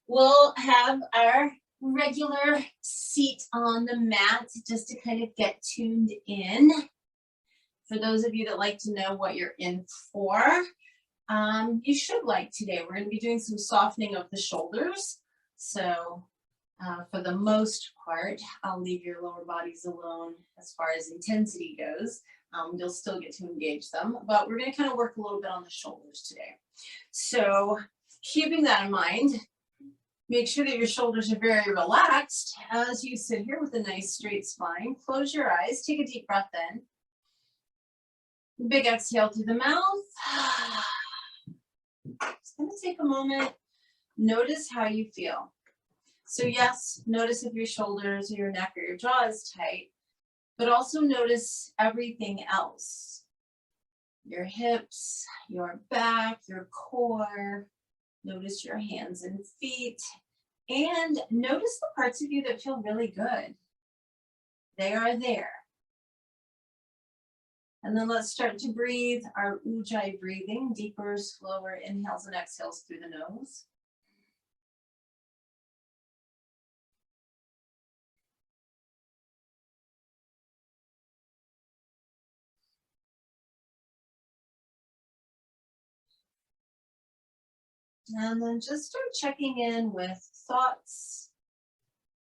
We'll have our regular seat on the mat just to kind of get tuned in. For those of you that like to know what you're in for, you should like today. We're going to be doing some softening of the shoulders. So for the most part, I'll leave your lower bodies alone as far as intensity goes. You'll still get to engage them, but we're going to kind of work a little bit on the shoulders today. So keeping that in mind, make sure that your shoulders are very relaxed as you sit here with a nice straight spine. Close your eyes, take a deep breath in. Big exhale through the mouth. Just going to take a moment. Notice how you feel. So yes, notice if your shoulders or your neck or your jaw is tight, but also notice everything else. Your hips, your back, your core. Notice your hands and feet. And notice the parts of you that feel really good. They are there. And then let's start to breathe our Ujjayi breathing, deeper, slower inhales and exhales through the nose. And then just start checking in with thoughts,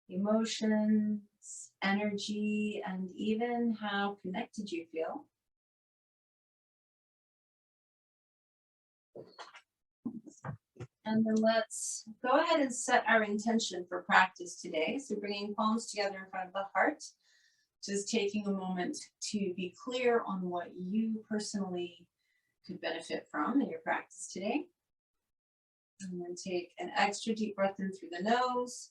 emotions, energy, and even how connected you feel. And then let's go ahead and set our intention for practice today. So bringing palms together in front of the heart, just taking a moment to be clear on what you personally could benefit from in your practice today. And then take an extra deep breath in through the nose.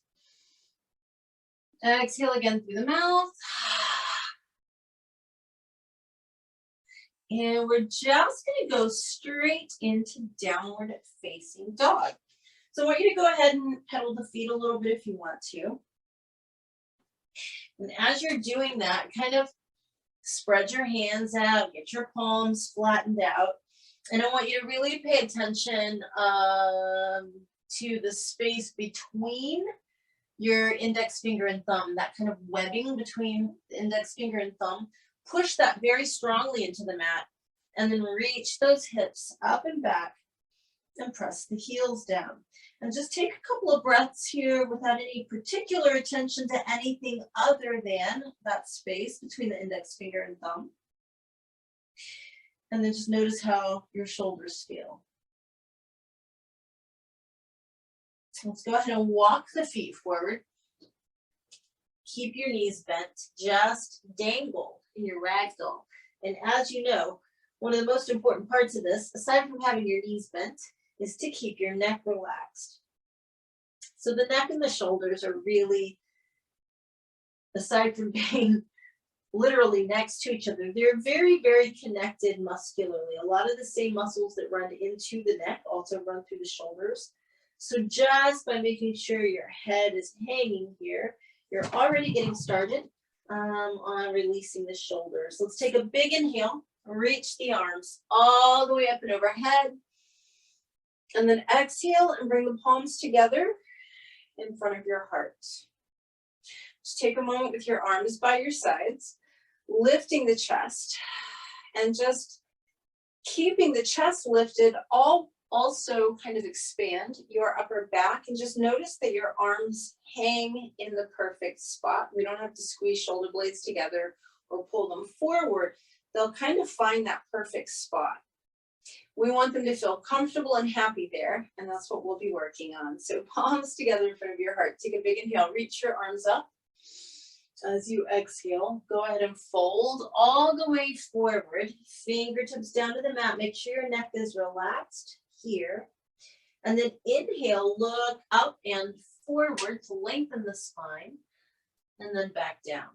Exhale again through the mouth. And we're just going to go straight into downward facing dog. So I want you to go ahead and pedal the feet a little bit if you want to. And as you're doing that, kind of spread your hands out, get your palms flattened out. And I want you to really pay attention to the space between your index finger and thumb, that kind of webbing between the index finger and thumb. Push that very strongly into the mat and then reach those hips up and back and press the heels down. And just take a couple of breaths here without any particular attention to anything other than that space between the index finger and thumb. And then just notice how your shoulders feel. Let's go ahead and walk the feet forward. Keep your knees bent, just dangle in your ragdoll. And as you know, one of the most important parts of this, aside from having your knees bent, is to keep your neck relaxed. So the neck and the shoulders are really, aside from being literally next to each other, they're very, very connected muscularly. A lot of the same muscles that run into the neck also run through the shoulders. So just by making sure your head is hanging here, you're already getting started on releasing the shoulders. Let's take a big inhale, reach the arms all the way up and overhead. And then exhale and bring the palms together in front of your heart. Just take a moment with your arms by your sides, lifting the chest and just keeping the chest lifted. Also kind of expand your upper back and just notice that your arms hang in the perfect spot. We don't have to squeeze shoulder blades together or pull them forward. They'll kind of find that perfect spot. We want them to feel comfortable and happy there, and that's what we'll be working on. So palms together in front of your heart. Take a big inhale, reach your arms up. As you exhale, go ahead and fold all the way forward, fingertips down to the mat. Make sure your neck is relaxed here. And then inhale, look up and forward to lengthen the spine, and then back down.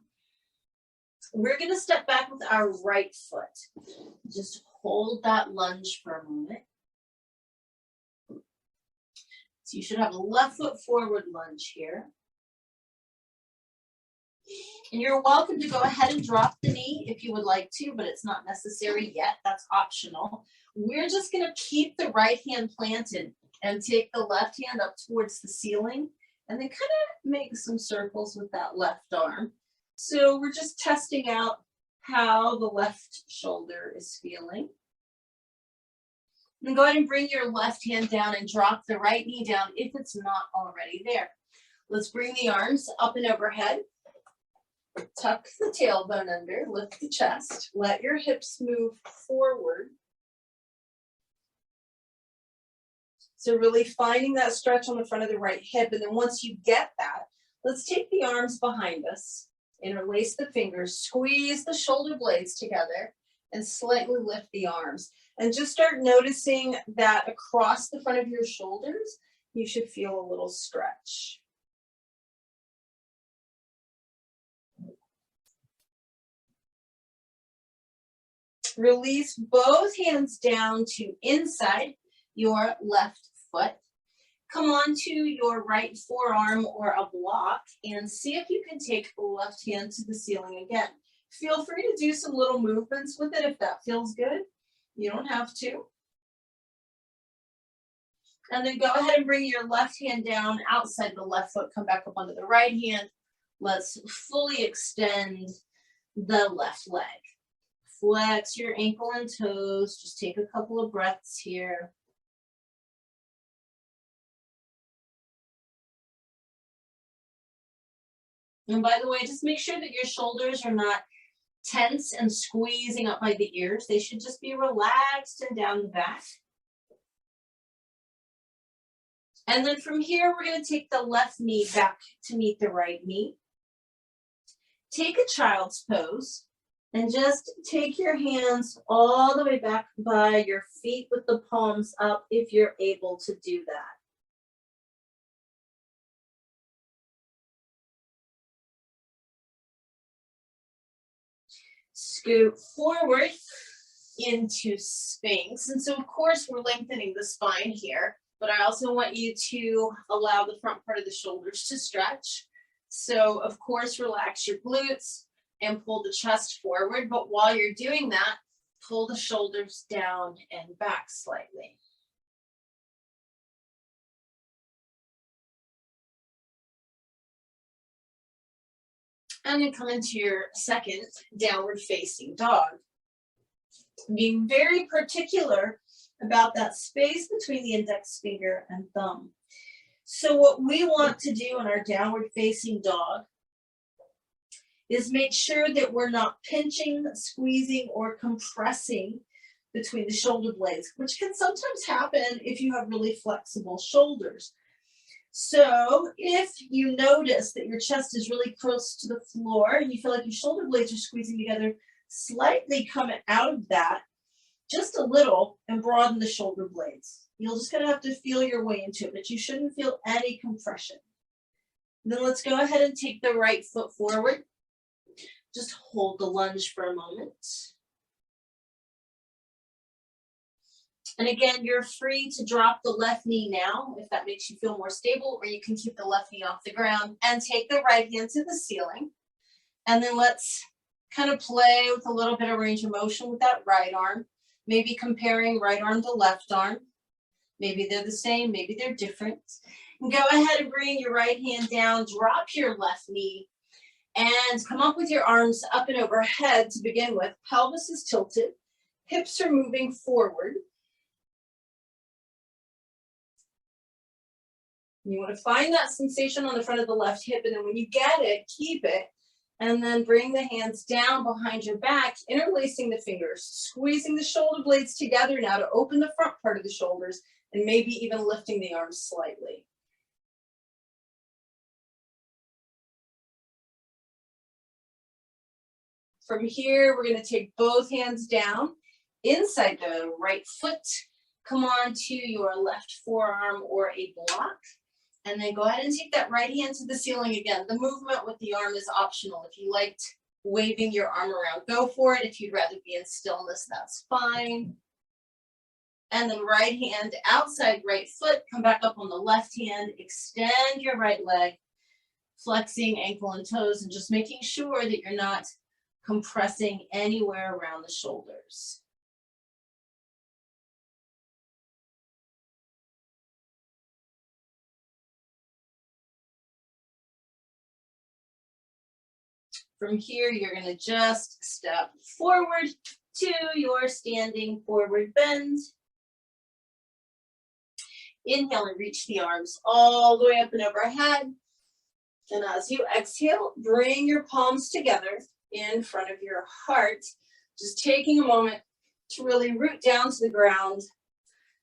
We're going to step back with our right foot. Just hold that lunge for a moment. So you should have a left foot forward lunge here. And you're welcome to go ahead and drop the knee if you would like to, but it's not necessary yet. That's optional. We're just going to keep the right hand planted And take the left hand up towards the ceiling and then kind of make some circles with that left arm. So we're just testing out how the left shoulder is feeling. And go ahead and bring your left hand down and drop the right knee down if it's not already there. Let's bring the arms up and overhead. Tuck the tailbone under, lift the chest, let your hips move forward. So really finding that stretch on the front of the right hip. And then once you get that, let's take the arms behind us, interlace the fingers, squeeze the shoulder blades together, and slightly lift the arms. And just start noticing that across the front of your shoulders, you should feel a little stretch. Release both hands down to inside your left foot. Come onto your right forearm or a block and see if you can take the left hand to the ceiling again. Feel free to do some little movements with it if that feels good. You don't have to. And then go ahead and bring your left hand down outside the left foot. Come back up onto the right hand. Let's fully extend the left leg. Flex your ankle and toes. Just take a couple of breaths here. And by the way, just make sure that your shoulders are not tense and squeezing up by the ears. They should just be relaxed and down the back. And then from here, we're going to take the left knee back to meet the right knee. Take a child's pose and just take your hands all the way back by your feet with the palms up if you're able to do that. Scoot forward into Sphinx. And so of course we're lengthening the spine here, but I also want you to allow the front part of the shoulders to stretch. So of course, relax your glutes and pull the chest forward. But while you're doing that, pull the shoulders down and back slightly. And then come into your second downward facing dog. Being very particular about that space between the index finger and thumb. So what we want to do in our downward facing dog is make sure that we're not pinching, squeezing, or compressing between the shoulder blades, which can sometimes happen if you have really flexible shoulders. So if you notice that your chest is really close to the floor and you feel like your shoulder blades are squeezing together, slightly come out of that just a little and broaden the shoulder blades. You're just going to have to feel your way into it, but you shouldn't feel any compression. And then let's go ahead and take the right foot forward. Just hold the lunge for a moment. And again, you're free to drop the left knee now if that makes you feel more stable, or you can keep the left knee off the ground and take the right hand to the ceiling. And then let's kind of play with a little bit of range of motion with that right arm, maybe comparing right arm to left arm. Maybe they're the same, maybe they're different. And go ahead and bring your right hand down, drop your left knee, and come up with your arms up and overhead to begin with. Pelvis is tilted, hips are moving forward. You want to find that sensation on the front of the left hip, and then when you get it, keep it, and then bring the hands down behind your back, interlacing the fingers, squeezing the shoulder blades together now to open the front part of the shoulders, and maybe even lifting the arms slightly. From here, we're going to take both hands down inside the right foot, come on to your left forearm or a block, and then go ahead and take that right hand to the ceiling again. The movement with the arm is optional. If you liked waving your arm around, go for it. If you'd rather be in stillness, that's fine. And then right hand outside right foot, come back up on the left hand, extend your right leg, flexing ankle and toes, and just making sure that you're not compressing anywhere around the shoulders. From here, you're gonna just step forward to your standing forward bend. Inhale and reach the arms all the way up and overhead. And as you exhale, bring your palms together in front of your heart. Just taking a moment to really root down to the ground.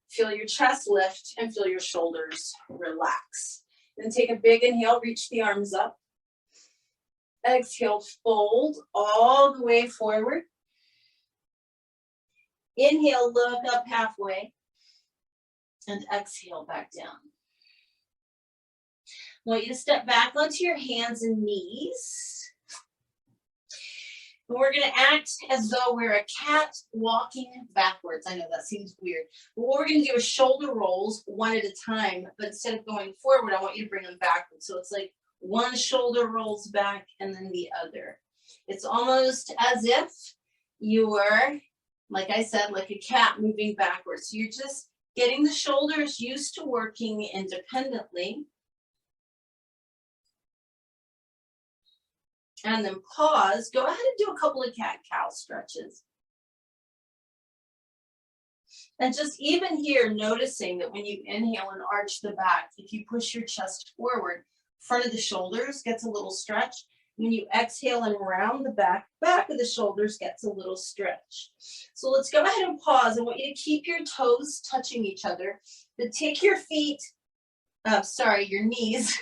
Feel your chest lift and feel your shoulders relax. Then take a big inhale, reach the arms up. Exhale, fold all the way forward. Inhale, look up halfway. And exhale back down. I want you to step back onto your hands and knees. And we're going to act as though we're a cat walking backwards. I know that seems weird. But what we're going to do is shoulder rolls one at a time. But instead of going forward, I want you to bring them backwards. So it's like one shoulder rolls back and then the other. It's almost as if you were, like I said, like a cat moving backwards. So you're just getting the shoulders used to working independently. And then pause. Go ahead and do a couple of cat-cow stretches. And just even here, noticing that when you inhale and arch the back, if you push your chest forward, front of the shoulders gets a little stretch. When you exhale and round the back of the shoulders gets a little stretch. So let's go ahead and pause. I want you to keep your toes touching each other, but take your feet, your knees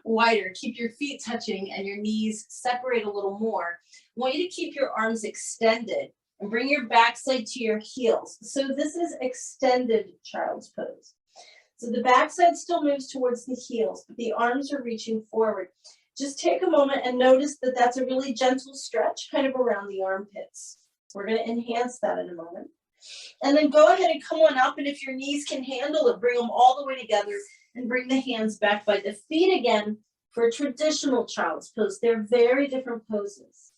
wider. Keep your feet touching and your knees separate a little more. I want you to keep your arms extended and bring your backside to your heels. So this is extended child's pose. So the backside still moves towards the heels, but the arms are reaching forward. Just take a moment and notice that that's a really gentle stretch kind of around the armpits. We're going to enhance that in a moment. And then go ahead and come on up, and if your knees can handle it, bring them all the way together and bring the hands back by the feet again for a traditional child's pose. They're very different poses.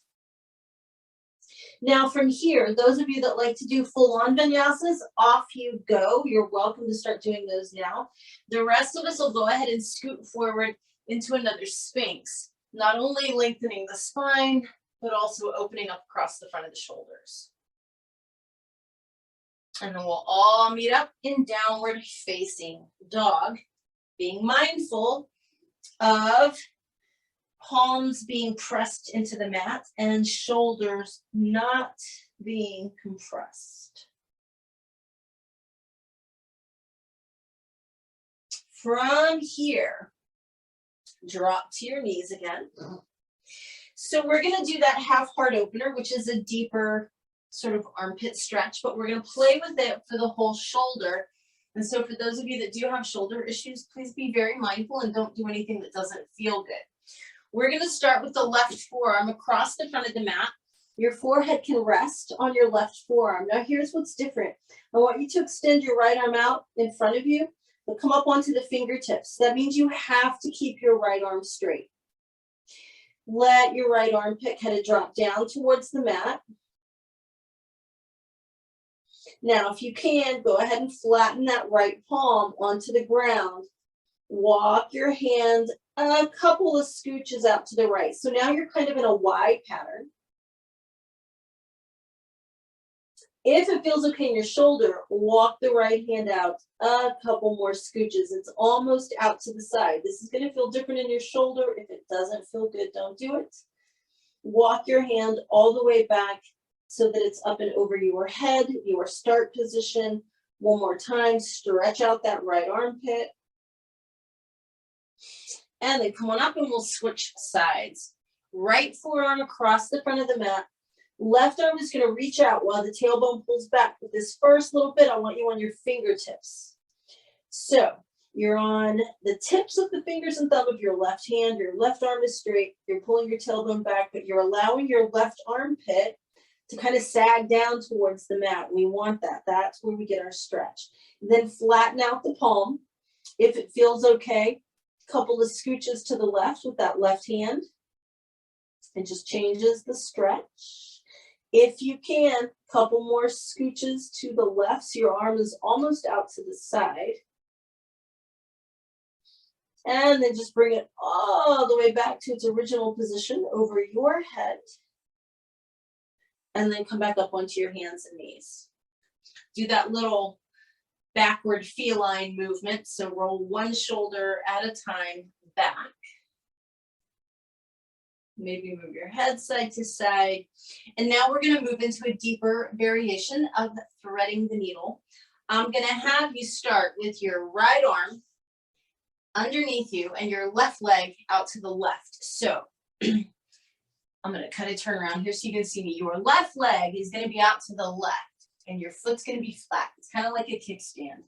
Now from here, those of you that like to do full-on vinyasas, off you go. You're welcome to start doing those now. The rest of us will go ahead and scoot forward into another Sphinx, not only lengthening the spine, but also opening up across the front of the shoulders. And then we'll all meet up in downward facing dog, being mindful of palms being pressed into the mat and shoulders not being compressed. From here, drop to your knees again. So we're going to do that half heart opener, which is a deeper sort of armpit stretch, but we're going to play with it for the whole shoulder. And so for those of you that do have shoulder issues, please be very mindful and don't do anything that doesn't feel good. We're going to start with the left forearm across the front of the mat. Your forehead can rest on your left forearm. Now here's what's different. I want you to extend your right arm out in front of you, but come up onto the fingertips. That means you have to keep your right arm straight. Let your right armpit kind of drop down towards the mat. Now, if you can, go ahead and flatten that right palm onto the ground. Walk your hand a couple of scooches out to the right. So now you're kind of in a Y pattern. If it feels okay in your shoulder, walk the right hand out a couple more scooches. It's almost out to the side. This is going to feel different in your shoulder. If it doesn't feel good, don't do it. Walk your hand all the way back so that it's up and over your head, your start position. One more time, stretch out that right armpit. And then come on up and we'll switch sides. Right forearm across the front of the mat. Left arm is going to reach out while the tailbone pulls back. With this first little bit, I want you on your fingertips. So you're on the tips of the fingers and thumb of your left hand. Your left arm is straight. You're pulling your tailbone back, but you're allowing your left armpit to kind of sag down towards the mat. We want that. That's where we get our stretch. Then flatten out the palm. If it feels okay, a couple of scooches to the left with that left hand. It just changes the stretch. If you can, a couple more scooches to the left so your arm is almost out to the side. And then just bring it all the way back to its original position over your head. And then come back up onto your hands and knees. Do that little backward feline movement. So roll one shoulder at a time back. Maybe move your head side to side. And now we're going to move into a deeper variation of threading the needle. I'm going to have you start with your right arm underneath you and your left leg out to the left. So I'm going to kind of turn around here so you can see me. Your left leg is going to be out to the left and your foot's going to be flat. It's kind of like a kickstand.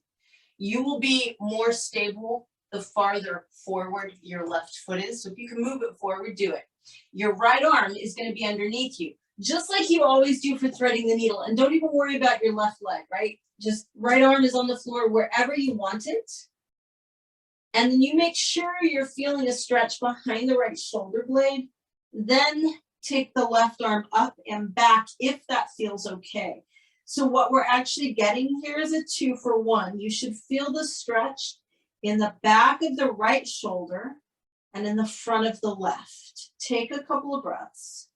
You will be more stable the farther forward your left foot is. So if you can move it forward, do it. Your right arm is going to be underneath you, just like you always do for threading the needle. And don't even worry about your left leg, right? Just right arm is on the floor wherever you want it. And then you make sure you're feeling a stretch behind the right shoulder blade. Then take the left arm up and back if that feels okay. So what we're actually getting here is a 2-for-1. You should feel the stretch in the back of the right shoulder and in the front of the left. Take a couple of breaths.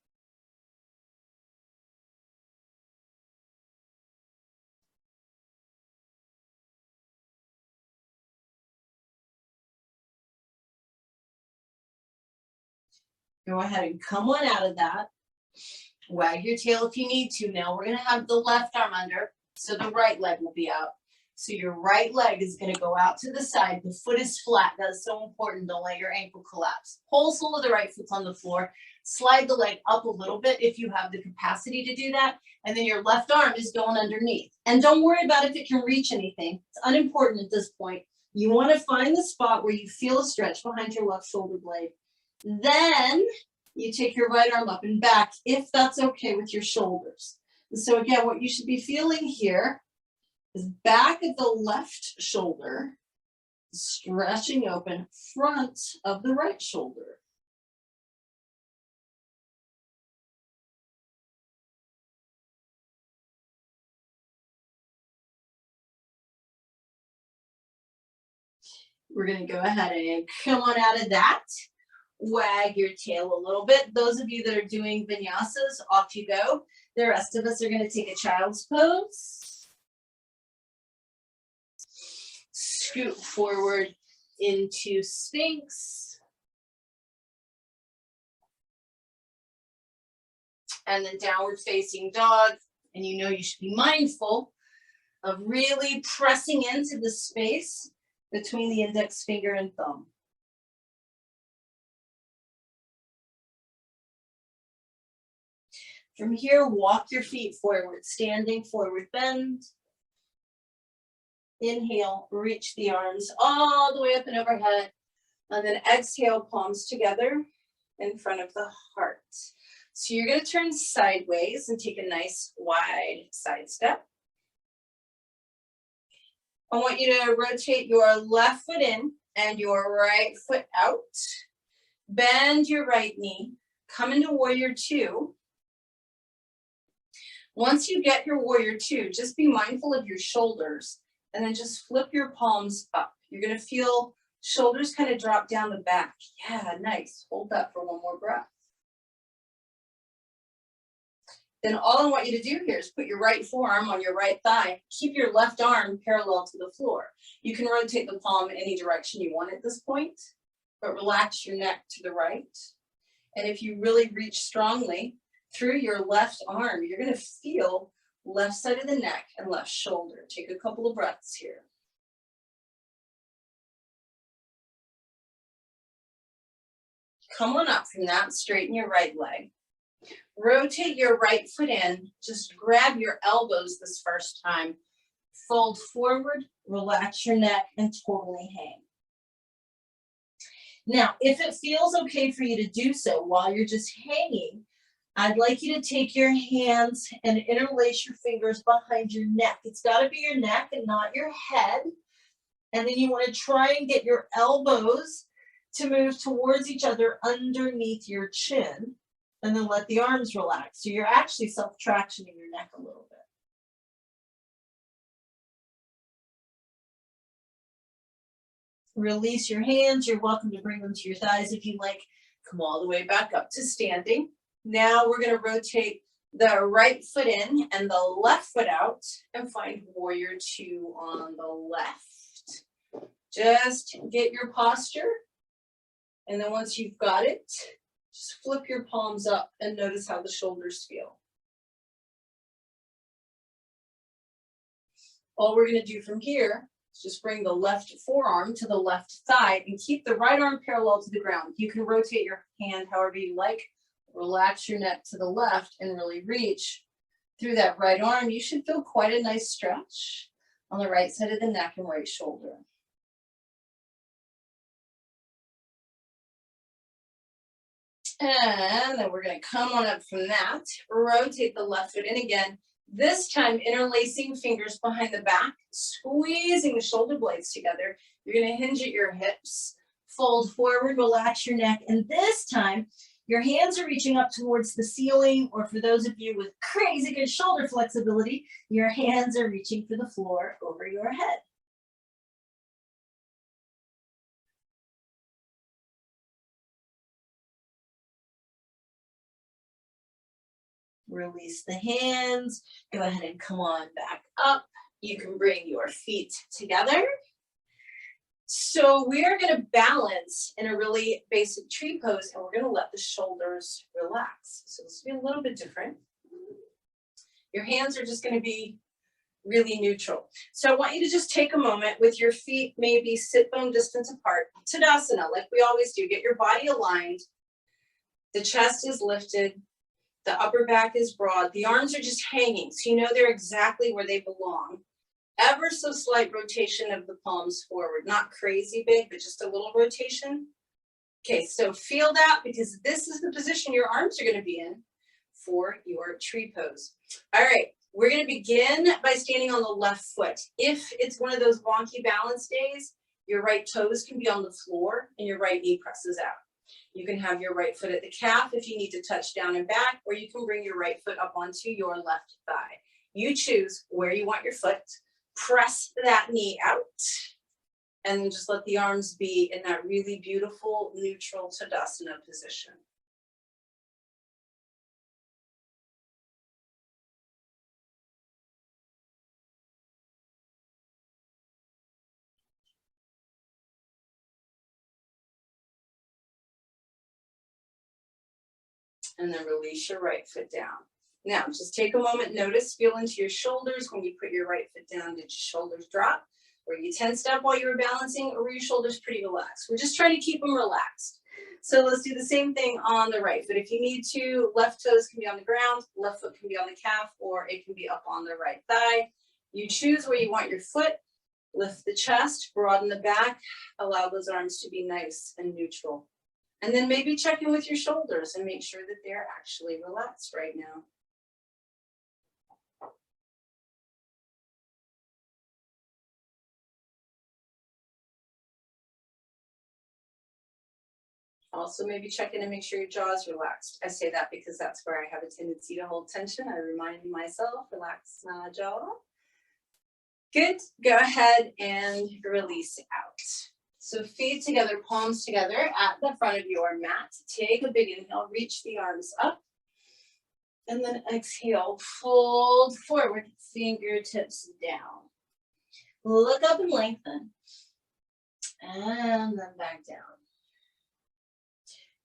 Go ahead and come on out of that. Wag your tail if you need to. Now we're going to have the left arm under, so the right leg will be out. So your right leg is going to go out to the side. The foot is flat. That's so important. Don't let your ankle collapse. Whole sole of the right foot's on the floor. Slide the leg up a little bit if you have the capacity to do that. And then your left arm is going underneath. And don't worry about if it can reach anything. It's unimportant at this point. You want to find the spot where you feel a stretch behind your left shoulder blade. Then you take your right arm up and back if that's okay with your shoulders. And so again, what you should be feeling here is back of the left shoulder, stretching open, front of the right shoulder. We're going to go ahead and come on out of that. Wag your tail a little bit. Those of you that are doing vinyasas, off you go. The rest of us are going to take a child's pose. Scoot forward into Sphinx. And then downward facing dog. And you know you should be mindful of really pressing into the space between the index finger and thumb. From here, walk your feet forward, standing forward bend. Inhale, reach the arms all the way up and overhead. And then exhale, palms together in front of the heart. So you're going to turn sideways and take a nice wide side step. I want you to rotate your left foot in and your right foot out. Bend your right knee. Come into warrior two. Once you get your warrior two, just be mindful of your shoulders and then just flip your palms up. You're going to feel shoulders kind of drop down the back. Yeah, nice. Hold that for one more breath. Then all I want you to do here is put your right forearm on your right thigh. Keep your left arm parallel to the floor. You can rotate the palm in any direction you want at this point, but relax your neck to the right. And if you really reach strongly through your left arm, you're going to feel left side of the neck and left shoulder. Take a couple of breaths here. Come on up from that, straighten your right leg. Rotate your right foot in, just grab your elbows this first time. Fold forward, relax your neck, and totally hang. Now, if it feels okay for you to do so while you're just hanging, I'd like you to take your hands and interlace your fingers behind your neck. It's got to be your neck and not your head. And then you want to try and get your elbows to move towards each other underneath your chin. And then let the arms relax. So you're actually self-tractioning your neck a little bit. Release your hands. You're welcome to bring them to your thighs if you like. Come all the way back up to standing. Now we're going to rotate the right foot in and the left foot out and find warrior two on the left. Just get your posture. And then once you've got it, just flip your palms up and notice how the shoulders feel. All we're going to do from here is just bring the left forearm to the left thigh and keep the right arm parallel to the ground. You can rotate your hand however you like. Relax your neck to the left and really reach through that right arm. You should feel quite a nice stretch on the right side of the neck and right shoulder. And then we're going to come on up from that, rotate the left foot in again. This time, interlacing fingers behind the back, squeezing the shoulder blades together. You're going to hinge at your hips, fold forward, relax your neck. And this time, your hands are reaching up towards the ceiling, or for those of you with crazy good shoulder flexibility, your hands are reaching for the floor over your head. Release the hands. Go ahead and come on back up. You can bring your feet together. So we're going to balance in a really basic tree pose, and we're going to let the shoulders relax. So this will be a little bit different. Your hands are just going to be really neutral. So I want you to just take a moment with your feet maybe sit bone distance apart. Tadasana, like we always do. Get your body aligned. The chest is lifted. The upper back is broad. The arms are just hanging, so you know they're exactly where they belong. Ever so slight rotation of the palms forward. Not crazy big, but just a little rotation. Okay, so feel that, because this is the position your arms are going to be in for your tree pose. All right, we're going to begin by standing on the left foot. If it's one of those wonky balance days, your right toes can be on the floor and your right knee presses out. You can have your right foot at the calf if you need to touch down and back, or you can bring your right foot up onto your left thigh. You choose where you want your foot. Press that knee out, and then just let the arms be in that really beautiful neutral Tadasana position. And then release your right foot down. Now, just take a moment, notice, feel into your shoulders. When you put your right foot down, did your shoulders drop? Were you tensed up while you were balancing, or were your shoulders pretty relaxed? We're just trying to keep them relaxed. So let's do the same thing on the right foot. If you need to, left toes can be on the ground, left foot can be on the calf, or it can be up on the right thigh. You choose where you want your foot. Lift the chest, broaden the back, allow those arms to be nice and neutral. And then maybe check in with your shoulders and make sure that they're actually relaxed right now. Also, maybe check in and make sure your jaw is relaxed. I say that because that's where I have a tendency to hold tension. I remind myself, relax my jaw. Good. Go ahead and release out. So feet together, palms together at the front of your mat. Take a big inhale, reach the arms up. And then exhale, fold forward, fingertips down. Look up and lengthen. And then back down.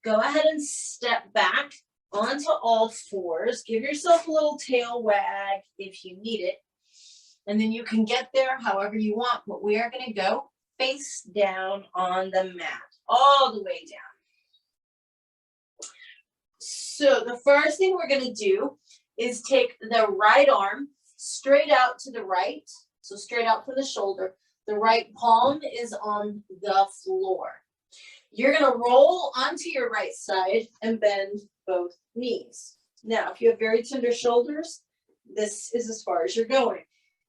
Go ahead and step back onto all fours. Give yourself a little tail wag if you need it. And then you can get there however you want, but we are going to go face down on the mat, all the way down. So the first thing we're going to do is take the right arm straight out to the right. So straight out from the shoulder. The right palm is on the floor. You're going to roll onto your right side and bend both knees. Now, if you have very tender shoulders, this is as far as you're going.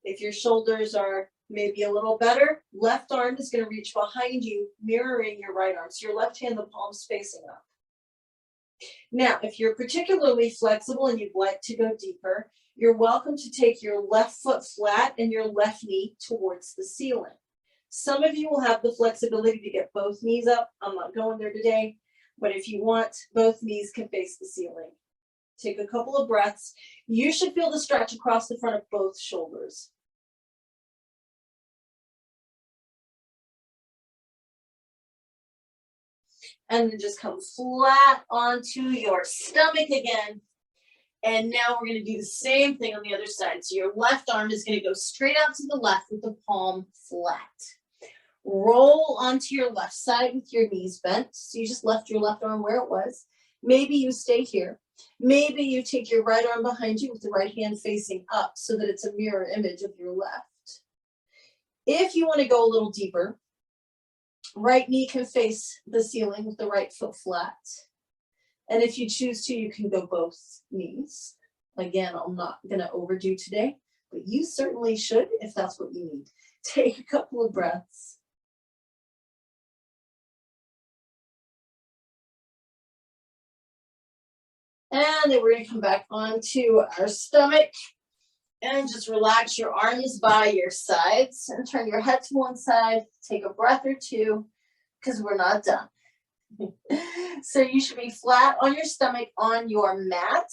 If your shoulders are maybe a little better, left arm is going to reach behind you, mirroring your right arm. So your left hand, the palm's facing up. Now, if you're particularly flexible and you'd like to go deeper, you're welcome to take your left foot flat and your left knee towards the ceiling. Some of you will have the flexibility to get both knees up. I'm not going there today, but if you want, both knees can face the ceiling. Take a couple of breaths. You should feel the stretch across the front of both shoulders. And then just come flat onto your stomach again. And now we're going to do the same thing on the other side. So your left arm is going to go straight out to the left with the palm flat. Roll onto your left side with your knees bent. So you just left your left arm where it was. Maybe you stay here. Maybe you take your right arm behind you with the right hand facing up so that it's a mirror image of your left. If you want to go a little deeper, right knee can face the ceiling with the right foot flat. And if you choose to, you can go both knees. Again, I'm not going to overdo today, but you certainly should if that's what you need. Take a couple of breaths. And then we're going to come back onto our stomach and just relax your arms by your sides and turn your head to one side. Take a breath or two because we're not done. So you should be flat on your stomach on your mat.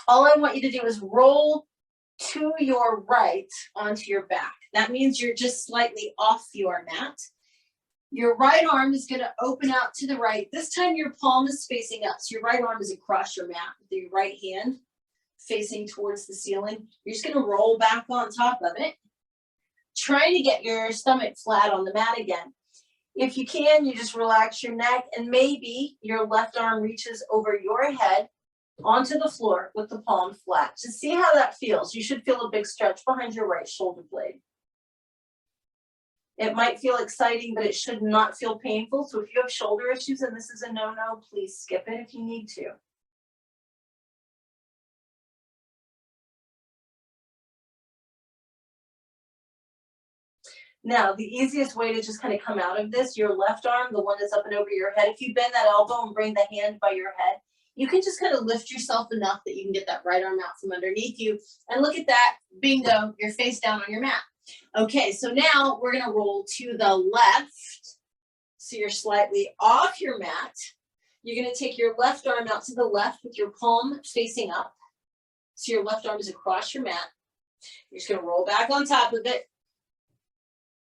All I want you to do is roll to your right onto your back. That means you're just slightly off your mat. Your right arm is going to open out to the right. This time your palm is facing up. So your right arm is across your mat with your right hand facing towards the ceiling. You're just going to roll back on top of it. Trying to get your stomach flat on the mat again. If you can, you just relax your neck and maybe your left arm reaches over your head onto the floor with the palm flat. Just see how that feels. You should feel a big stretch behind your right shoulder blade. It might feel exciting, but it should not feel painful. So if you have shoulder issues and this is a no-no, please skip it if you need to. Now, the easiest way to just kind of come out of this, your left arm, the one that's up and over your head, if you bend that elbow and bring the hand by your head, you can just kind of lift yourself enough that you can get that right arm out from underneath you. And look at that, bingo, you're face down on your mat. Okay, so now we're gonna roll to the left. So you're slightly off your mat. You're gonna take your left arm out to the left with your palm facing up. So your left arm is across your mat. You're just gonna roll back on top of it.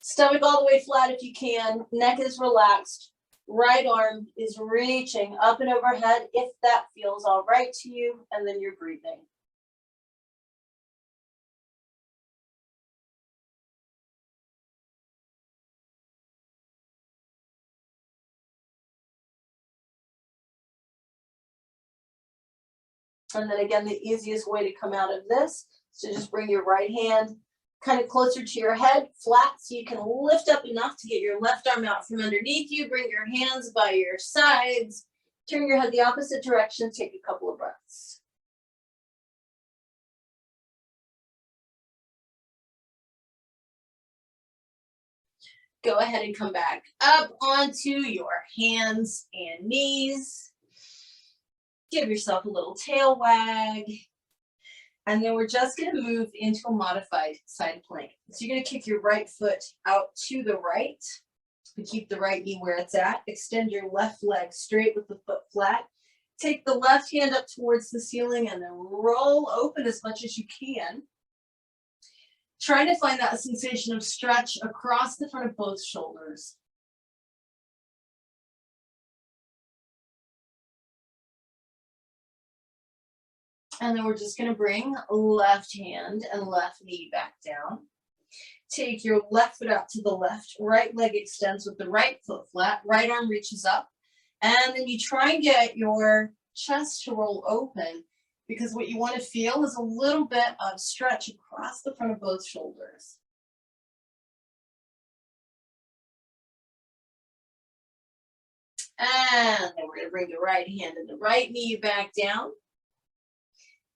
Stomach all the way flat if you can. Neck is relaxed. Right arm is reaching up and overhead if that feels all right to you, and then you're breathing. And then again, the easiest way to come out of this is to just bring your right hand kind of closer to your head, flat, so you can lift up enough to get your left arm out from underneath you. Bring your hands by your sides. Turn your head the opposite direction. Take a couple of breaths. Go ahead and come back up onto your hands and knees. Give yourself a little tail wag. And then we're just going to move into a modified side plank. So you're going to kick your right foot out to the right. Keep the right knee where it's at. Extend your left leg straight with the foot flat. Take the left hand up towards the ceiling and then roll open as much as you can. Try to find that sensation of stretch across the front of both shoulders. And then we're just going to bring left hand and left knee back down. Take your left foot out to the left. Right leg extends with the right foot flat. Right arm reaches up. And then you try and get your chest to roll open because what you want to feel is a little bit of stretch across the front of both shoulders. And then we're going to bring the right hand and the right knee back down.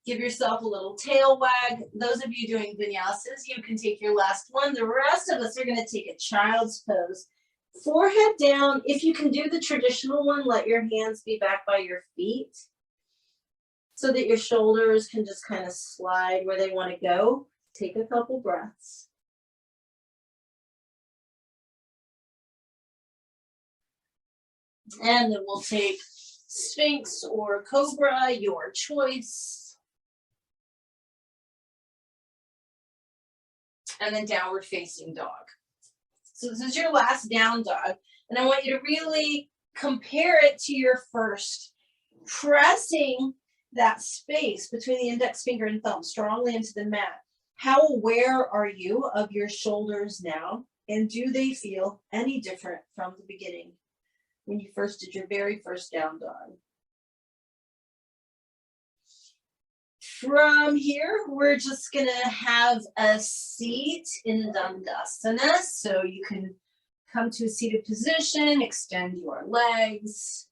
Give yourself a little tail wag. Those of you doing vinyasas, you can take your last one. The rest of us are going to take a child's pose. Forehead down. If you can do the traditional one, let your hands be back by your feet so that your shoulders can just kind of slide where they want to go. Take a couple breaths. And then we'll take Sphinx or Cobra, your choice. And then downward facing dog. So this is your last down dog. And I want you to really compare it to your first, pressing that space between the index finger and thumb strongly into the mat. How aware are you of your shoulders now? And do they feel any different from the beginning when you first did your very first down dog? From here, we're just gonna have a seat in Dandasana. So you can come to a seated position, extend your legs.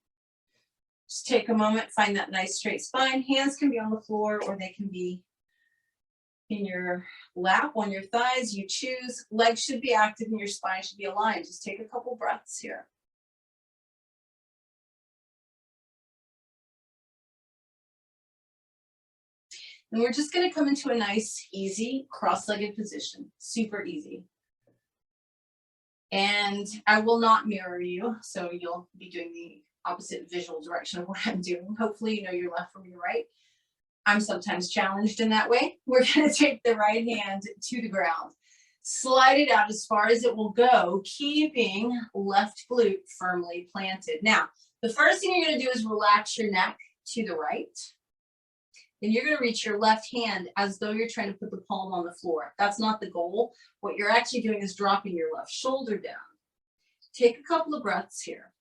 Just take a moment, find that nice straight spine. Hands can be on the floor or they can be in your lap, on your thighs, you choose. Legs should be active and your spine should be aligned. Just take a couple breaths here. And we're just gonna come into a nice, easy, cross-legged position, super easy. And I will not mirror you, so you'll be doing the opposite visual direction of what I'm doing. Hopefully you know your left from your right. I'm sometimes challenged in that way. We're gonna take the right hand to the ground. Slide it out as far as it will go, keeping left glute firmly planted. Now, the first thing you're gonna do is relax your neck to the right. Then you're gonna reach your left hand as though you're trying to put the palm on the floor. That's not the goal. What you're actually doing is dropping your left shoulder down. Take a couple of breaths here.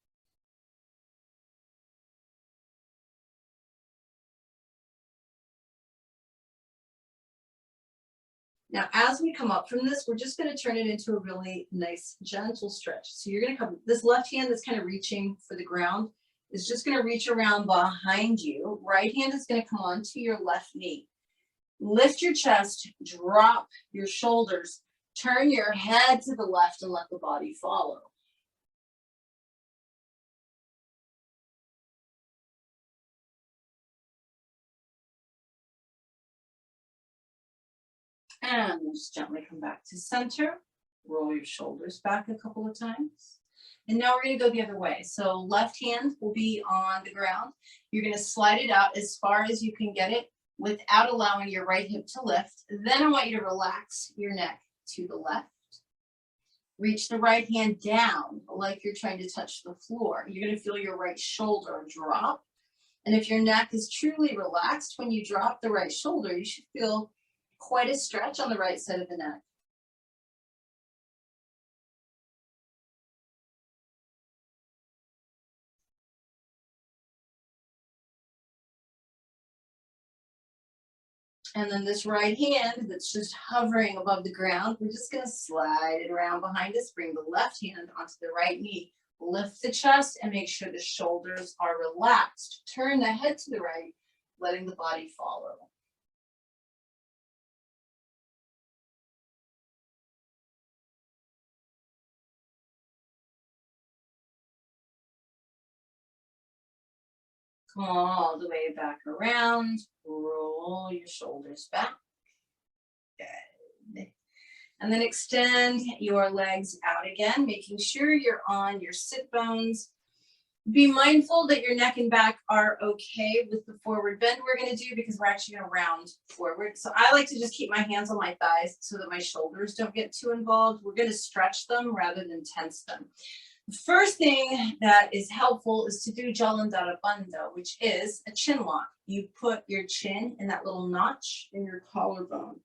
Now, as we come up from this, we're just gonna turn it into a really nice, gentle stretch. So you're gonna come, this left hand that's kind of reaching for the ground is just gonna reach around behind you. Right hand is gonna come onto your left knee. Lift your chest, drop your shoulders, turn your head to the left and let the body follow. And just gently come back to center. Roll your shoulders back a couple of times. And now we're gonna go the other way. So left hand will be on the ground. You're gonna slide it out as far as you can get it without allowing your right hip to lift. Then I want you to relax your neck to the left. Reach the right hand down like you're trying to touch the floor. You're gonna feel your right shoulder drop. And if your neck is truly relaxed, when you drop the right shoulder, you should feel quite a stretch on the right side of the neck. And then this right hand that's just hovering above the ground, we're just gonna slide it around behind us, bring the left hand onto the right knee, lift the chest and make sure the shoulders are relaxed. Turn the head to the right, letting the body follow. Come all the way back around, roll your shoulders back. Good. And then extend your legs out again, making sure you're on your sit bones. Be mindful that your neck and back are okay with the forward bend we're gonna do because we're actually gonna round forward. So I like to just keep my hands on my thighs so that my shoulders don't get too involved. We're gonna stretch them rather than tense them. The first thing that is helpful is to do Jalandhara Bandha, which is a chin lock. You put your chin in that little notch in your collarbone.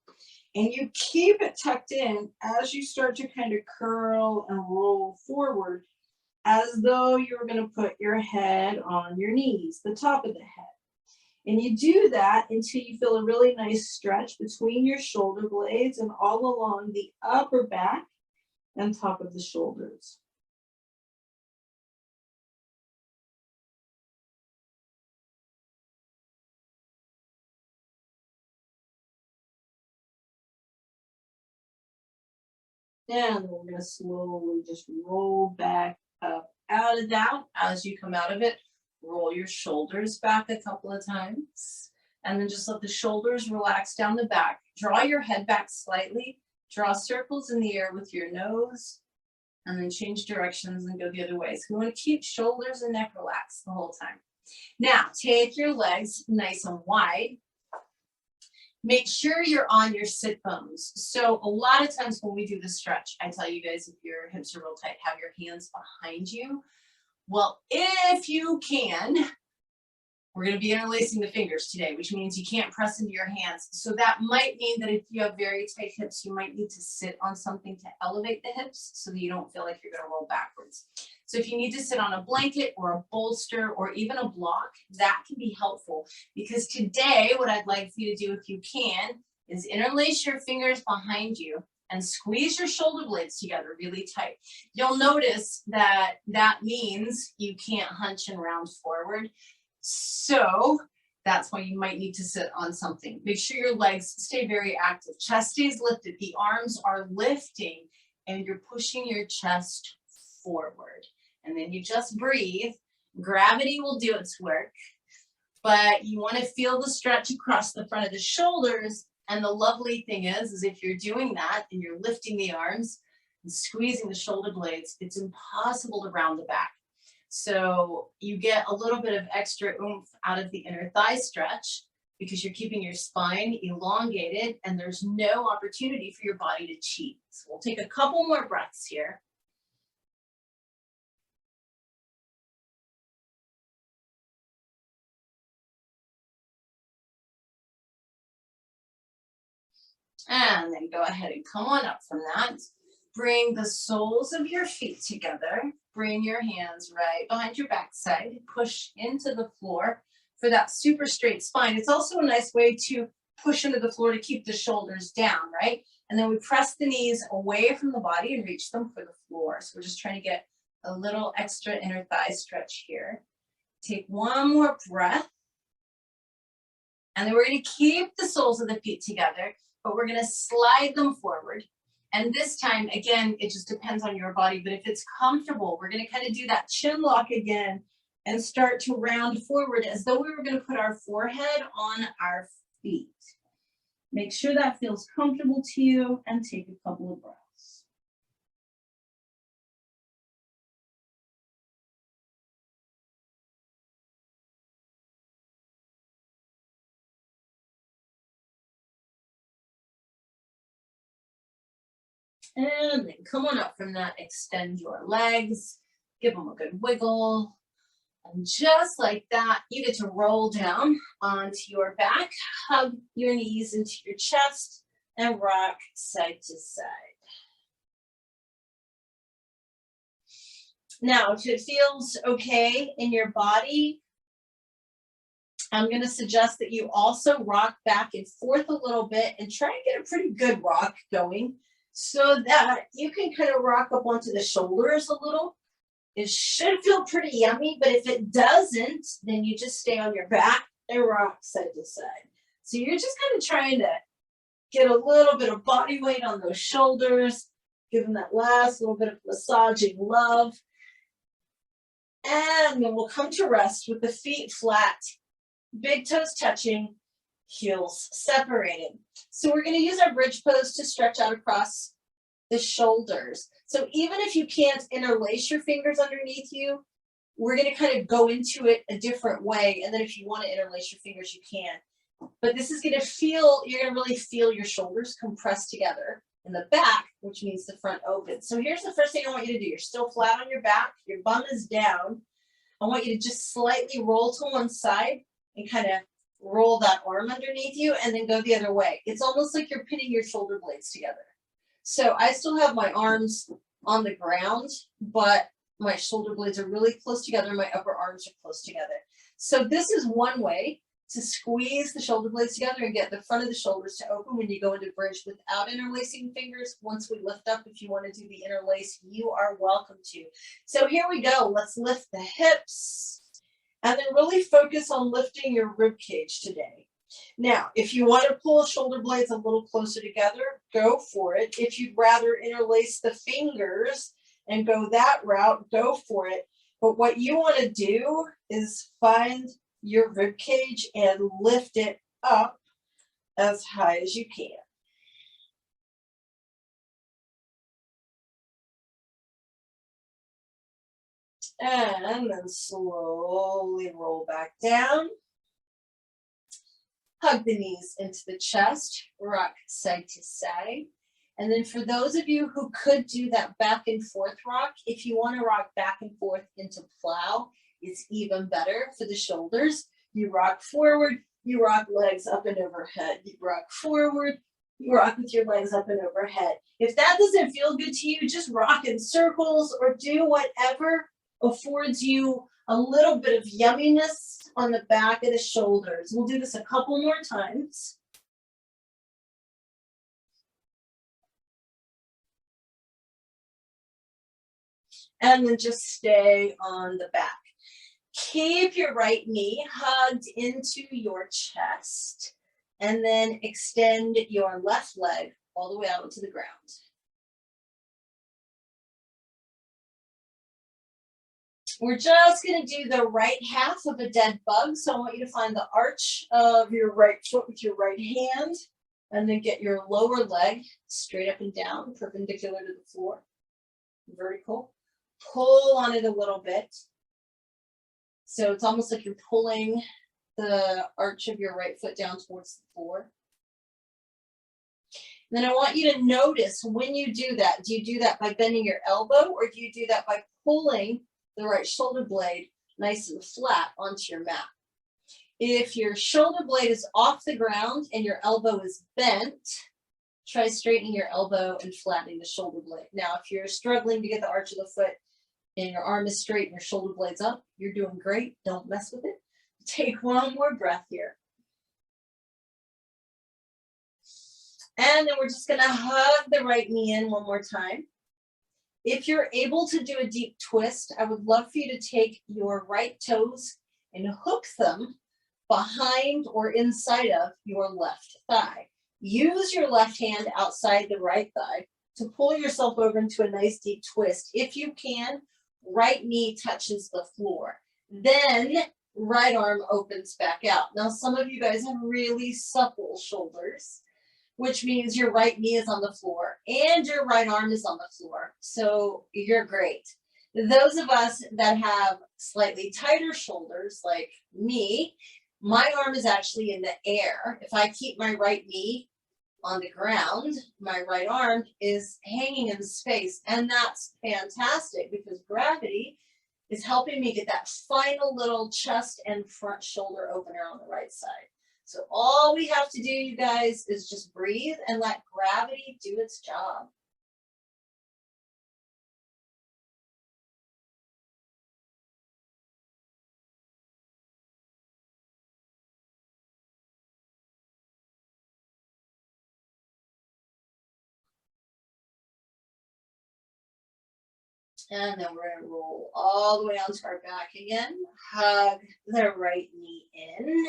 And you keep it tucked in as you start to kind of curl and roll forward as though you're going to put your head on your knees, the top of the head. And you do that until you feel a really nice stretch between your shoulder blades and all along the upper back and top of the shoulders. And we're going to slowly just roll back up out of that. As you come out of it, roll your shoulders back a couple of times. And then just let the shoulders relax down the back. Draw your head back slightly. Draw circles in the air with your nose. and then change directions and go the other way. So we want to keep shoulders and neck relaxed the whole time. Now, take your legs nice and wide. Make sure you're on your sit bones. So a lot of times when we do the stretch, I tell you guys, if your hips are real tight, have your hands behind you. Well, if you can, we're going to be interlacing the fingers today, which means you can't press into your hands. So that might mean that if you have very tight hips, you might need to sit on something to elevate the hips so that you don't feel like you're going to roll backwards. So if you need to sit on a blanket or a bolster or even a block, that can be helpful, because today what I'd like for you to do, if you can, is interlace your fingers behind you and squeeze your shoulder blades together really tight. You'll notice that that means you can't hunch and round forward. So that's why you might need to sit on something. Make sure your legs stay very active. Chest stays lifted. The arms are lifting and you're pushing your chest forward. And then you just breathe. Gravity will do its work. But you want to feel the stretch across the front of the shoulders. And the lovely thing is if you're doing that and you're lifting the arms and squeezing the shoulder blades, it's impossible to round the back. So you get a little bit of extra oomph out of the inner thigh stretch because you're keeping your spine elongated and there's no opportunity for your body to cheat. So we'll take a couple more breaths here. And then go ahead and come on up from that. Bring the soles of your feet together. Bring your hands right behind your backside. Push into the floor for that super straight spine. It's also a nice way to push into the floor to keep the shoulders down, right? And then we press the knees away from the body and reach them for the floor. So we're just trying to get a little extra inner thigh stretch here. Take one more breath. And then we're going to keep the soles of the feet together, but we're going to slide them forward. And this time, again, it just depends on your body, but if it's comfortable, we're going to kind of do that chin lock again and start to round forward as though we were going to put our forehead on our feet. Make sure that feels comfortable to you and take a couple of breaths. And then come on up from that, extend your legs, give them a good wiggle. And just like that, you get to roll down onto your back, hug your knees into your chest, and rock side to side. Now, if it feels okay in your body, I'm going to suggest that you also rock back and forth a little bit and try and get a pretty good rock going so that you can kind of rock up onto the shoulders a little. It should feel pretty yummy, but if it doesn't, then you just stay on your back and rock side to side. So you're just kind of trying to get a little bit of body weight on those shoulders, give them that last little bit of massaging love. And then we'll come to rest with the feet flat, big toes touching, heels separated. So we're going to use our bridge pose to stretch out across the shoulders. So even if you can't interlace your fingers underneath you, we're going to kind of go into it a different way. And then if you want to interlace your fingers, you can. But this is going to feel, you're going to really feel your shoulders compress together in the back, which means the front open. So here's the first thing I want you to do. You're still flat on your back. Your bum is down. I want you to just slightly roll to one side and kind of roll that arm underneath you and then go the other way. It's almost like you're pinning your shoulder blades together. So I still have my arms on the ground, but my shoulder blades are really close together. My upper arms are close together. So this is one way to squeeze the shoulder blades together and get the front of the shoulders to open when you go into bridge without interlacing fingers. Once we lift up, if you want to do the interlace, you are welcome to. So here we go. Let's lift the hips and then really focus on lifting your rib cage today. Now, if you want to pull shoulder blades a little closer together, go for it. If you'd rather interlace the fingers and go that route, go for it. But what you want to do is find your rib cage and lift it up as high as you can. And then slowly roll back down. Hug the knees into the chest, rock side to side. And then for those of you who could do that back and forth rock, if you want to rock back and forth into plow, it's even better for the shoulders. You rock forward, you rock legs up and overhead. You rock forward, you rock with your legs up and overhead. If that doesn't feel good to you, just rock in circles or do whatever affords you a little bit of yumminess on the back of the shoulders. We'll do this a couple more times. And then just stay on the back. Keep your right knee hugged into your chest. And then extend your left leg all the way out to the ground. We're just going to do the right half of a dead bug. So I want you to find the arch of your right foot with your right hand. And then get your lower leg straight up and down, perpendicular to the floor. Vertical. Pull on it a little bit. So it's almost like you're pulling the arch of your right foot down towards the floor. And then I want you to notice when you do that. Do you do that by bending your elbow, or do you do that by pulling the right shoulder blade nice and flat onto your mat? If your shoulder blade is off the ground and your elbow is bent, try straightening your elbow and flattening the shoulder blade. Now, if you're struggling to get the arch of the foot and your arm is straight and your shoulder blade's up, you're doing great. Don't mess with it. Take one more breath here. And then we're just going to hug the right knee in one more time. If you're able to do a deep twist, I would love for you to take your right toes and hook them behind or inside of your left thigh. Use your left hand outside the right thigh to pull yourself over into a nice deep twist. If you can, right knee touches the floor. Then right arm opens back out. Now, some of you guys have really supple shoulders, which means your right knee is on the floor and your right arm is on the floor. So you're great. Those of us that have slightly tighter shoulders, like me, my arm is actually in the air. If I keep my right knee on the ground, my right arm is hanging in space. And that's fantastic because gravity is helping me get that final little chest and front shoulder opener on the right side. So all we have to do, you guys, is just breathe and let gravity do its job. And then we're going to roll all the way onto our back again. Hug the right knee in.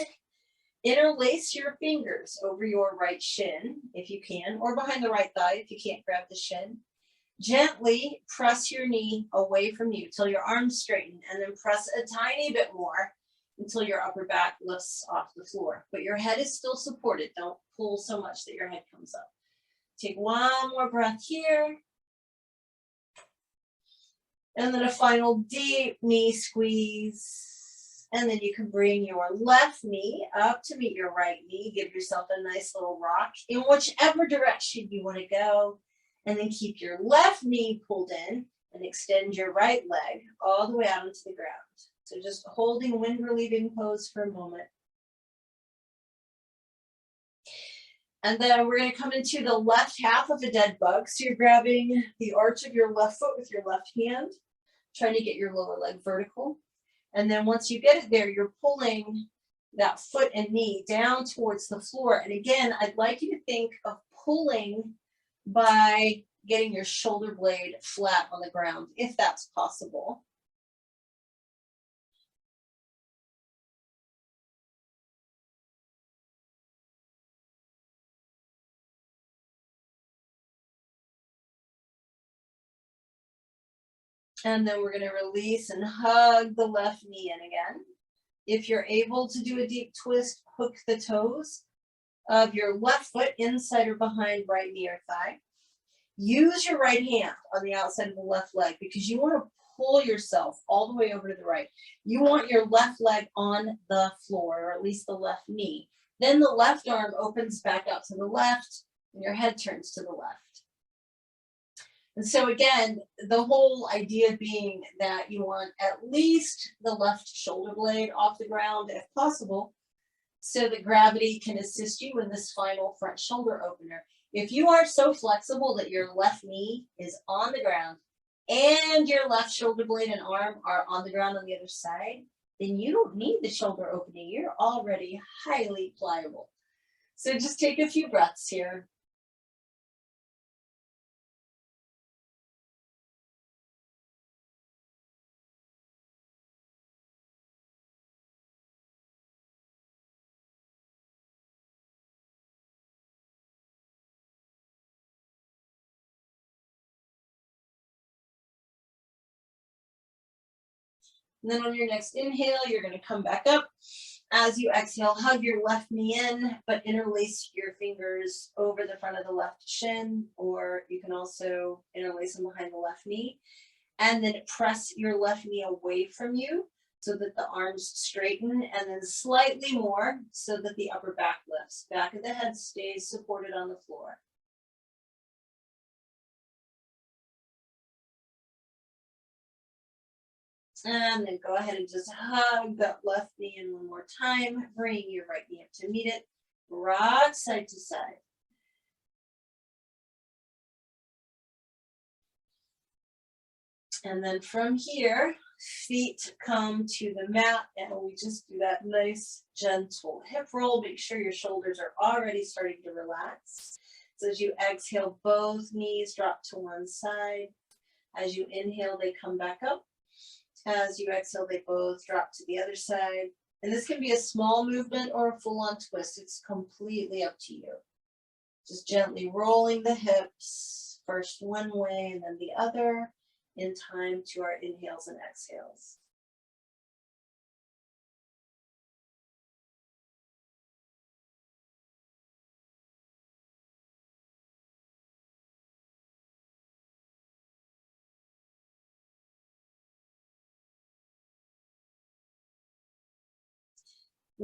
Interlace your fingers over your right shin, if you can, or behind the right thigh if you can't grab the shin. Gently press your knee away from you till your arms straighten, and then press a tiny bit more until your upper back lifts off the floor. But your head is still supported. Don't pull so much that your head comes up. Take one more breath here. And then a final deep knee squeeze. And then you can bring your left knee up to meet your right knee. Give yourself a nice little rock in whichever direction you want to go. And then keep your left knee pulled in and extend your right leg all the way out into the ground. So just holding wind relieving pose for a moment. And then we're going to come into the left half of a dead bug. So you're grabbing the arch of your left foot with your left hand, trying to get your lower leg vertical. And then once you get it there, you're pulling that foot and knee down towards the floor. And again, I'd like you to think of pulling by getting your shoulder blade flat on the ground, if that's possible. And then we're going to release and hug the left knee in again. If you're able to do a deep twist, hook the toes of your left foot inside or behind right knee or thigh. Use your right hand on the outside of the left leg because you want to pull yourself all the way over to the right. You want your left leg on the floor, or at least the left knee. Then the left arm opens back out to the left, and your head turns to the left. And so again, the whole idea being that you want at least the left shoulder blade off the ground if possible, so that gravity can assist you in this final front shoulder opener. If you are so flexible that your left knee is on the ground and your left shoulder blade and arm are on the ground on the other side, then you don't need the shoulder opening. You're already highly pliable. So just take a few breaths here. And then on your next inhale, you're going to come back up. As you exhale, hug your left knee in, but interlace your fingers over the front of the left shin, or you can also interlace them behind the left knee. And then press your left knee away from you so that the arms straighten, and then slightly more so that the upper back lifts. Back of the head stays supported on the floor. And then go ahead and just hug that left knee in one more time. Bring your right knee up to meet it. Rock side to side. And then from here, feet come to the mat, and we just do that nice, gentle hip roll. Make sure your shoulders are already starting to relax. So as you exhale, both knees drop to one side. As you inhale, they come back up. As you exhale, they both drop to the other side. And this can be a small movement or a full-on twist. It's completely up to you. Just gently rolling the hips, first one way and then the other, in time to our inhales and exhales.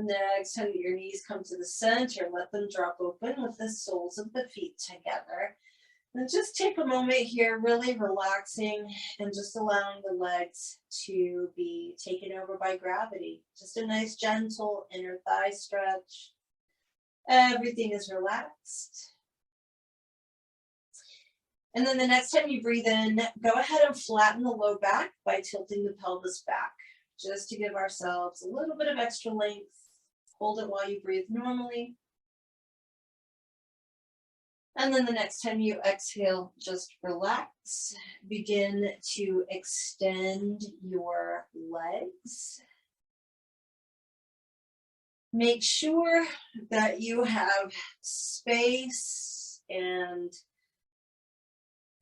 Next time your knees come to the center, let them drop open with the soles of the feet together. And just take a moment here, really relaxing and just allowing the legs to be taken over by gravity. Just a nice gentle inner thigh stretch. Everything is relaxed. And then the next time you breathe in, go ahead and flatten the low back by tilting the pelvis back, just to give ourselves a little bit of extra length. Hold it while you breathe normally. And then the next time you exhale, just relax. Begin to extend your legs. Make sure that you have space and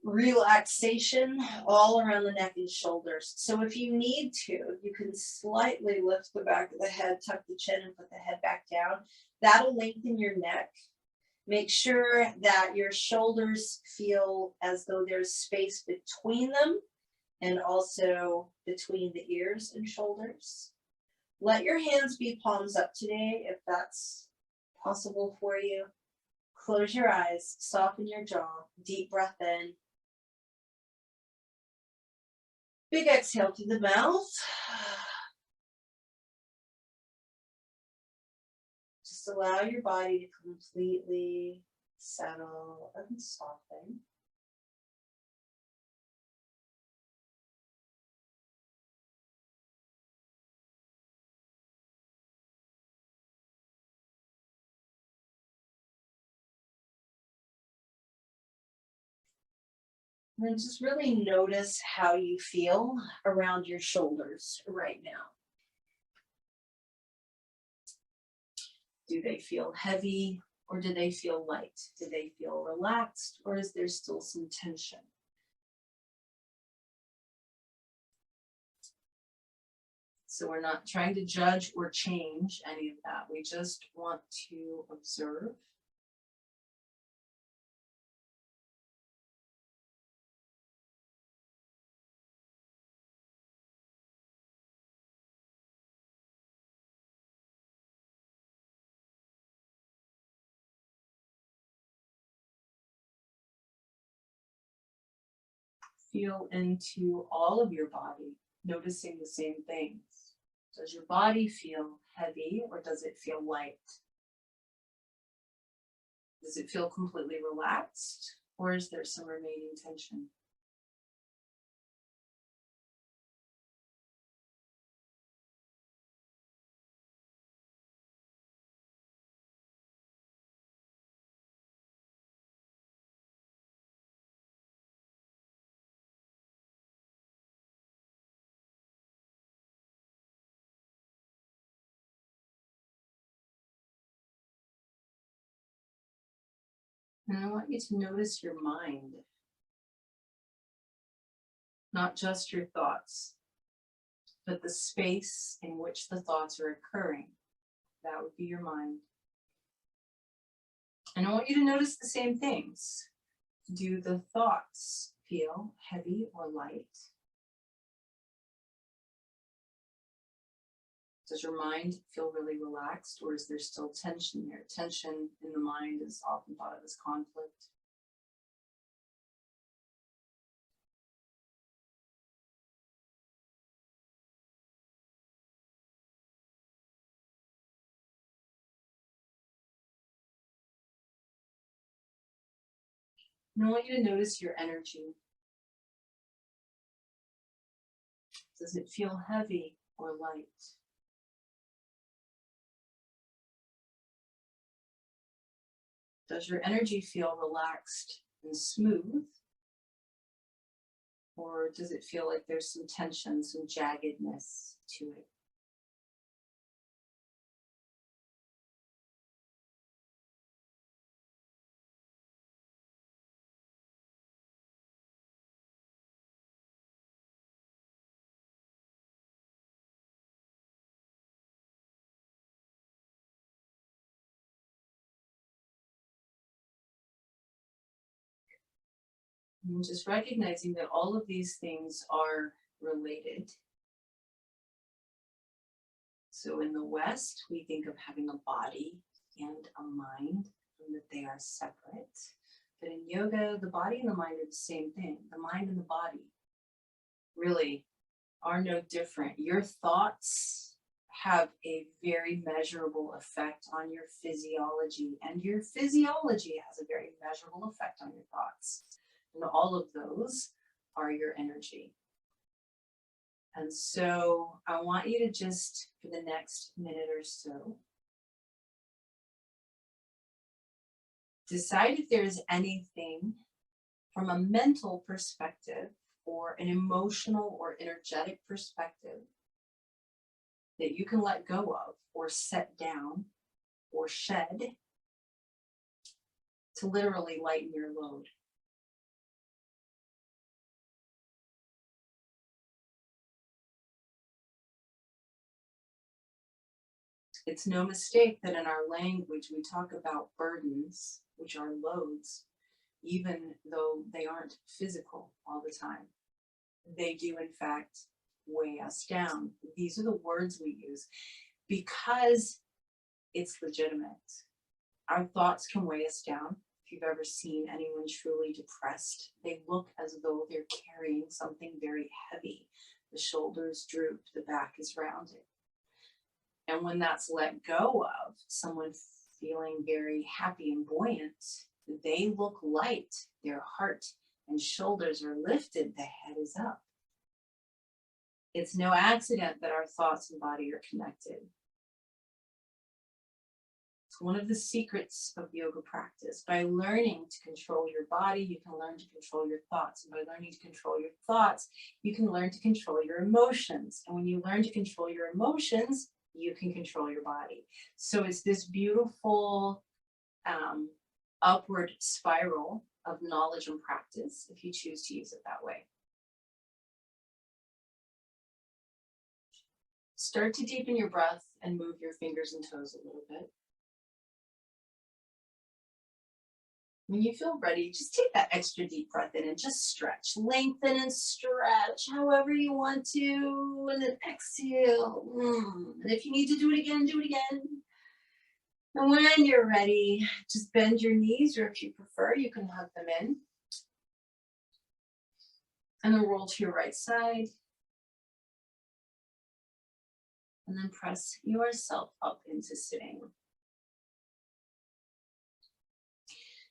relaxation all around the neck and shoulders. So if you need to, you can slightly lift the back of the head, tuck the chin, and put the head back down. That'll lengthen your neck. Make sure that your shoulders feel as though there's space between them and also between the ears and shoulders. Let your hands be palms up today if that's possible for you. Close your eyes, soften your jaw, deep breath in. Big exhale through the mouth. Just allow your body to completely settle and soften. And then just really notice how you feel around your shoulders right now. Do they feel heavy or do they feel light? Do they feel relaxed or is there still some tension? So we're not trying to judge or change any of that. We just want to observe. feel into all of your body, noticing the same things. Does your body feel heavy or does it feel light? Does it feel completely relaxed or is there some remaining tension? And I want you to notice your mind, not just your thoughts, but the space in which the thoughts are occurring. That would be your mind. And I want you to notice the same things. Do the thoughts feel heavy or light? Does your mind feel really relaxed or is there still tension there? Tension in the mind is often thought of as conflict. And I want you to notice your energy. Does it feel heavy or light? Does your energy feel relaxed and smooth? Or does it feel like there's some tension, some jaggedness to it? And just recognizing that all of these things are related. So in the West, we think of having a body and a mind, and that they are separate. But in yoga, the body and the mind are the same thing. The mind and the body really are no different. Your thoughts have a very measurable effect on your physiology, and your physiology has a very measurable effect on your thoughts. And all of those are your energy. And so I want you to just, for the next minute or so, decide if there's anything from a mental perspective or an emotional or energetic perspective that you can let go of or set down or shed to literally lighten your load. It's no mistake that in our language we talk about burdens, which are loads, even though they aren't physical all the time. They do, in fact, weigh us down. These are the words we use because it's legitimate. Our thoughts can weigh us down. If you've ever seen anyone truly depressed, they look as though they're carrying something very heavy. The shoulders droop, the back is rounded. And when that's let go of, someone feeling very happy and buoyant, they look light. Their heart and shoulders are lifted, the head is up. It's no accident that our thoughts and body are connected. It's one of the secrets of yoga practice. By learning to control your body, you can learn to control your thoughts. And by learning to control your thoughts, you can learn to control your emotions. And when you learn to control your emotions, you can control your body. So it's this beautiful upward spiral of knowledge and practice, if you choose to use it that way. Start to deepen your breath and move your fingers and toes a little bit. When you feel ready, just take that extra deep breath in and just stretch. Lengthen and stretch however you want to, and then exhale. And if you need to do it again, do it again. And when you're ready, just bend your knees, or if you prefer, you can hug them in. And then roll to your right side. And then press yourself up into sitting.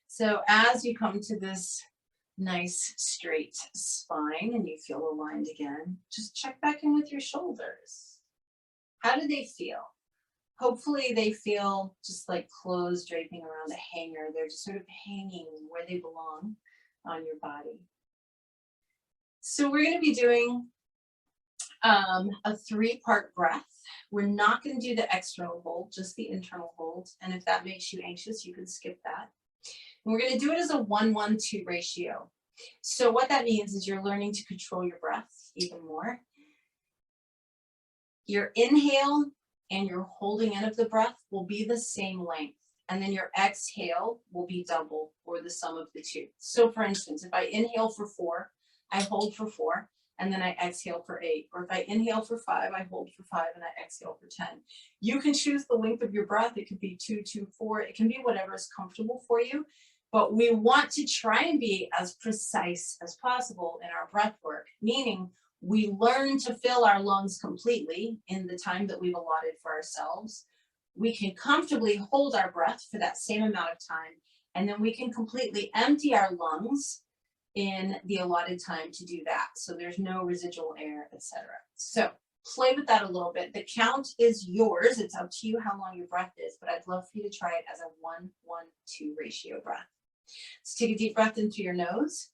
So as you come to this nice straight spine and you feel aligned again, just check back in with your shoulders. How do they feel? Hopefully they feel just like clothes draping around a hanger. They're just sort of hanging where they belong on your body. So we're going to be doing a 3-part breath. We're not going to do the external hold, just the internal hold. And if that makes you anxious, you can skip that. And we're going to do it as a 1-1-2 ratio. So what that means is you're learning to control your breath even more. Your inhale and your holding in of the breath will be the same length. And then your exhale will be double or the sum of the two. So for instance, if I inhale for 4, I hold for 4, and then I exhale for 8. Or if I inhale for 5, I hold for 5 and I exhale for 10. You can choose the length of your breath. It could be 2, 2, 4. It can be whatever is comfortable for you. But we want to try and be as precise as possible in our breath work, meaning we learn to fill our lungs completely in the time that we've allotted for ourselves. We can comfortably hold our breath for that same amount of time, and then we can completely empty our lungs in the allotted time to do that. So there's no residual air, etc. So play with that a little bit. The count is yours. It's up to you how long your breath is, but I'd love for you to try it as a 1-1-2 ratio breath. So take a deep breath in through your nose.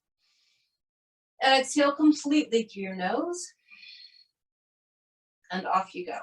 Exhale completely through your nose. And off you go.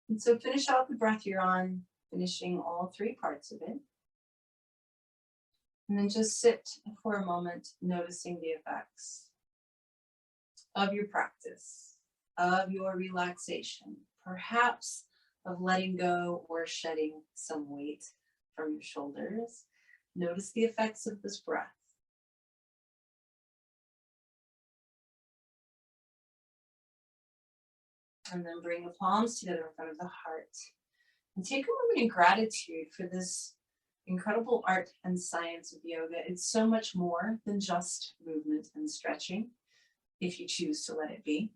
And so finish out the breath you're on, finishing all 3 parts of it. And then just sit for a moment, noticing the effects of your practice, of your relaxation, perhaps of letting go or shedding some weight from your shoulders. Notice the effects of this breath. And then bring the palms together in front of the heart. And take a moment in gratitude for this incredible art and science of yoga. It's so much more than just movement and stretching, if you choose to let it be.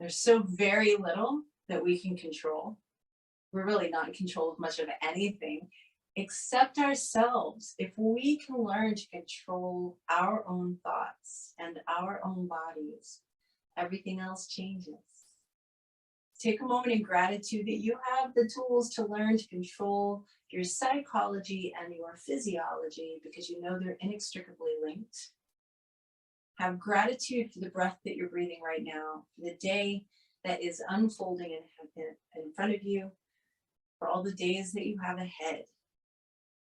There's so very little that we can control. We're really not in control of much of anything except ourselves. If we can learn to control our own thoughts and our own bodies, everything else changes. Take a moment in gratitude that you have the tools to learn to control your psychology and your physiology, because you know they're inextricably linked. Have gratitude for the breath that you're breathing right now, for the day that is unfolding in front of you, for all the days that you have ahead.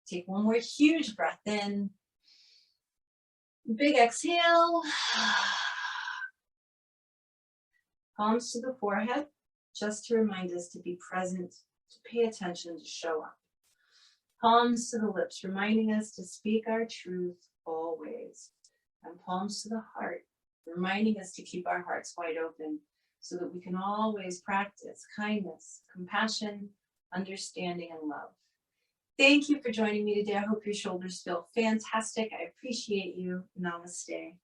Take one more huge breath in. Big exhale. Palms to the forehead, just to remind us to be present, to pay attention, to show up. Palms to the lips, reminding us to speak our truth always. And palms to the heart, reminding us to keep our hearts wide open so that we can always practice kindness, compassion, understanding, and love. Thank you for joining me today. I hope your shoulders feel fantastic. I appreciate you. Namaste.